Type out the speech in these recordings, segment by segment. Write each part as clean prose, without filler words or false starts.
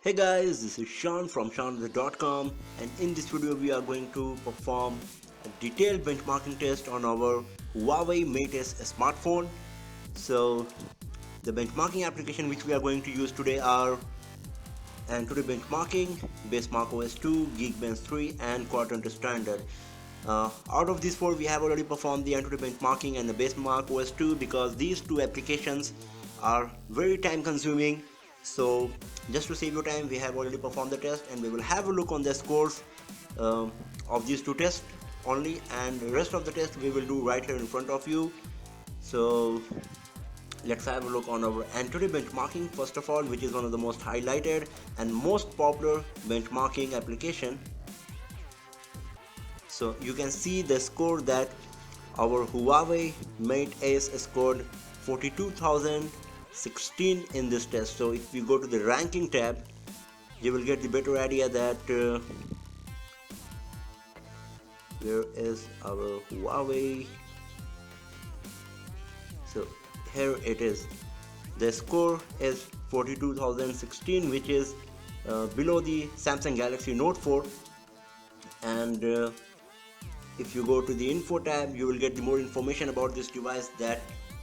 Hey guys, this is Sean from sean.com, and in this video we are going to perform a detailed benchmarking test on our Huawei Mate S smartphone. So the benchmarking application which we are going to use today are AnTuTu benchmarking, Basemark OS II, Geekbench 3 and Quadrant Standard. Out of these four we have already performed the AnTuTu benchmarking and the Basemark OS II because these two applications are very time consuming. So just to save your time, we have already performed the test and we will have a look on the scores of these two tests only, and the rest of the test we will do right here in front of you. So let's have a look on our AnTuTu benchmarking first of all, which is one of the most highlighted and most popular benchmarking application. So you can see the score that our Huawei Mate S scored 42,016 in this test. So if you go to the ranking tab, you will get the better idea that where is our Huawei. So here it is. The score is 42,016, which is below the Samsung Galaxy Note 4. And if you go to the info tab, you will get the more information about this device, that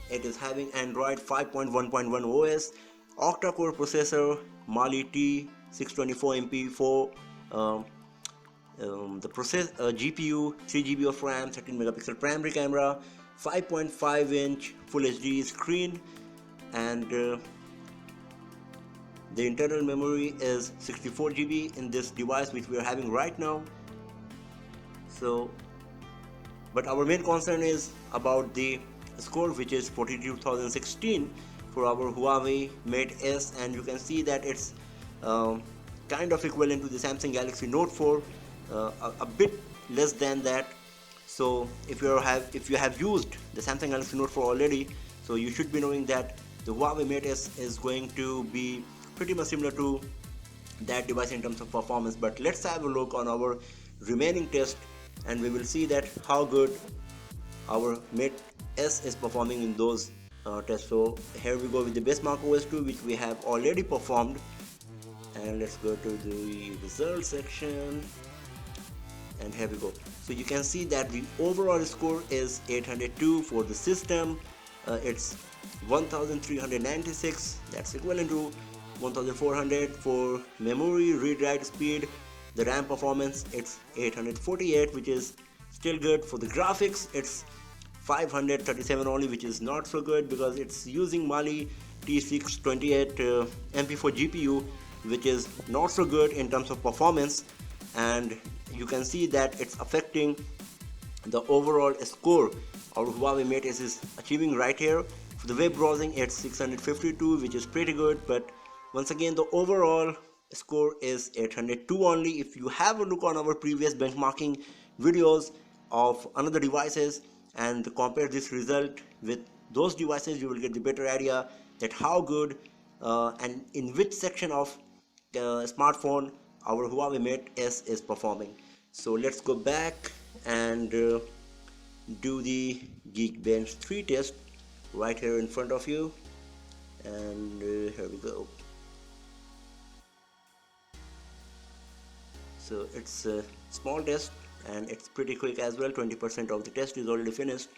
it is having Android 5.1.1 OS, octa-core processor, Mali T624MP4, the GPU, 3 GB of RAM, 13 megapixel primary camera, 5.5-inch Full HD screen, and the internal memory is 64 GB in this device which we are having right now. So but our main concern is about the score, which is 42,016 for our Huawei Mate S, and you can see that it's kind of equivalent to the Samsung Galaxy Note 4, a bit less than that. So if you have used the Samsung Galaxy Note 4 already, so you should be knowing that the Huawei Mate S is going to be pretty much similar to that device in terms of performance. But let's have a look on our remaining test and we will see that how good our Mate S is performing in those tests. So here we go with the Basemark OS II, which we have already performed, and let's go to the results section, and here we go. So you can see that the overall score is 802 for the system. It's 1396, that's equivalent to 1400 for memory read-write speed. The RAM performance, it's 848, which is still good. For the graphics, it's 537 only, which is not so good because it's using Mali T628 MP4 GPU, which is not so good in terms of performance, and you can see that it's affecting the overall score our Huawei Mate S is achieving right here. For the web browsing, it's 652, which is pretty good, but once again the overall score is 802 only. If you have a look on our previous benchmarking videos of another devices and compare this result with those devices, you will get the better idea that how good and in which section of smartphone our Huawei Mate S is performing. So let's go back and do the Geekbench 3 test right here in front of you, and here we go. So it's a small test and it's pretty quick as well. 20% of the test is already finished.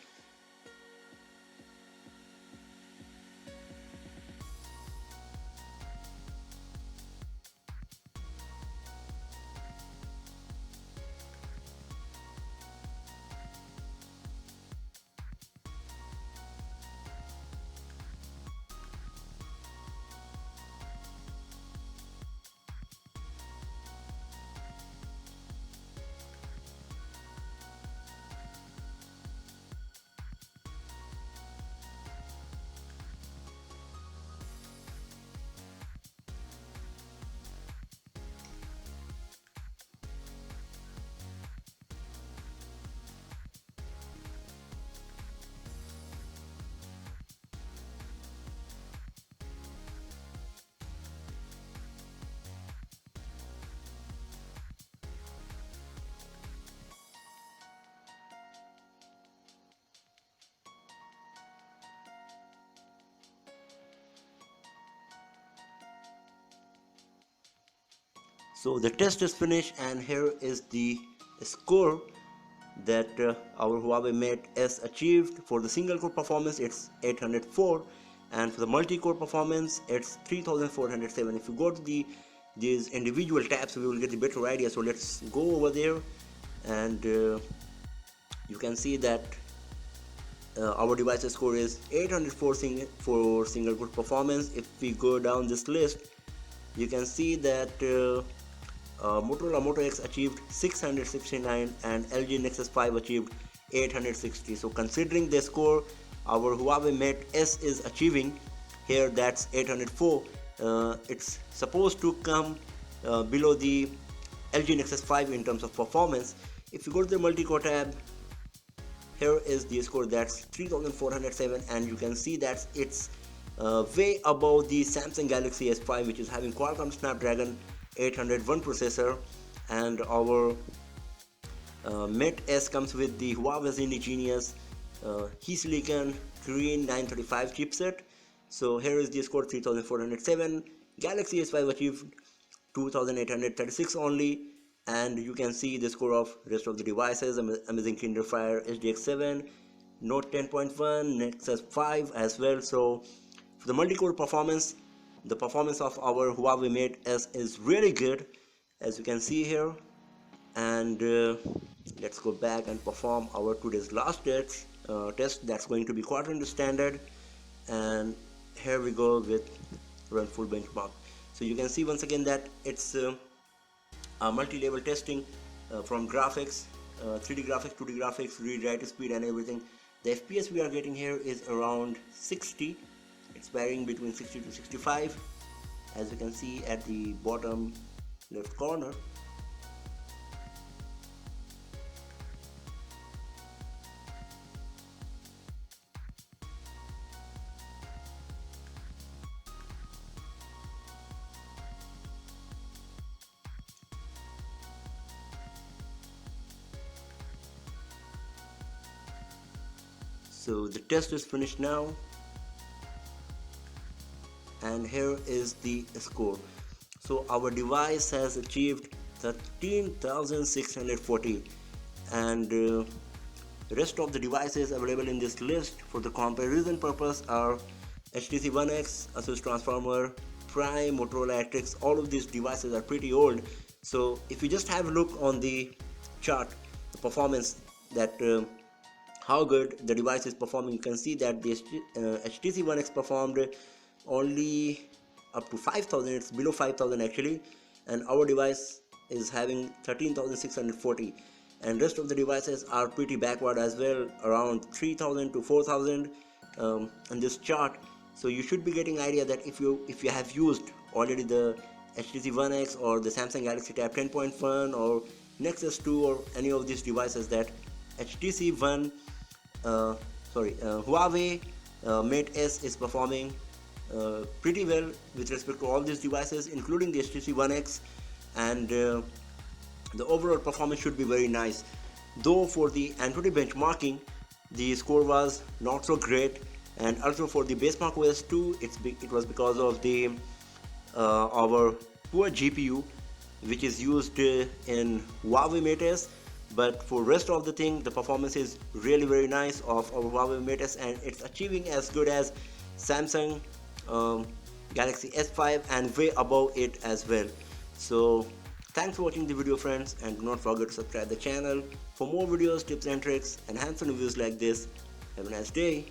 So the test is finished, and here is the score that our Huawei Mate S achieved. For the single core performance it's 804, and for the multi-core performance it's 3407. If you go to these individual tabs, we will get a better idea. So let's go over there, and you can see that our device's score is 804 for single core performance. If we go down this list, you can see that Motorola Moto X achieved 669 and LG Nexus 5 achieved 860. So considering the score our Huawei Mate S is achieving here, that's 804, it's supposed to come below the LG Nexus 5 in terms of performance. If you go to the multi-core tab, here is the score, that's 3407, and you can see that it's way above the Samsung Galaxy S5, which is having Qualcomm Snapdragon 801 processor, and our Mate S comes with the Huawei Zenith Genius Silicon Green 935 chipset. So here is the score, 3407. Galaxy S5 achieved 2836 only, and you can see the score of rest of the devices: Amazing Kinder Fire HDX7, Note 10.1, Nexus 5 as well. So for the multi-core performance, the performance of our Huawei Mate S is really good, as you can see here. And let's go back and perform our today's last test. That's going to be Quadrant Standard, and here we go with run full benchmark. So you can see once again that it's a multi-level testing from graphics, 3D graphics, 2D graphics, read-write speed and everything. The FPS we are getting here is around 60. It's varying between 60 to 65, as you can see at the bottom left corner. So the test is finished now, and here is the score. So our device has achieved 13,640, and rest of the devices available in this list for the comparison purpose are HTC One X, Asus Transformer, Prime, Motorola Atrix. All of these devices are pretty old. So if you just have a look on the chart, the performance, that how good the device is performing, you can see that the HTC One X performed only up to 5,000. It's below 5,000 actually, and our device is having 13,640, and rest of the devices are pretty backward as well, around 3,000 to 4,000 on this chart. So you should be getting idea that if you have used already the HTC One X or the Samsung Galaxy Tab 10.1 or Nexus 2 or any of these devices, that Huawei Mate S is performing pretty well with respect to all these devices, including the HTC One X, and the overall performance should be very nice. Though for the AnTuTu benchmarking, the score was not so great, and also for the Basemark OS II, it was because of the our poor GPU, which is used in Huawei Mate S. But for rest of the thing, the performance is really very nice of our Huawei Mate S, and it's achieving as good as Samsung Galaxy S5 and way above it as well. So thanks for watching the video, friends, and do not forget to subscribe the channel for more videos, tips and tricks and hands-on reviews like this. Have a nice day.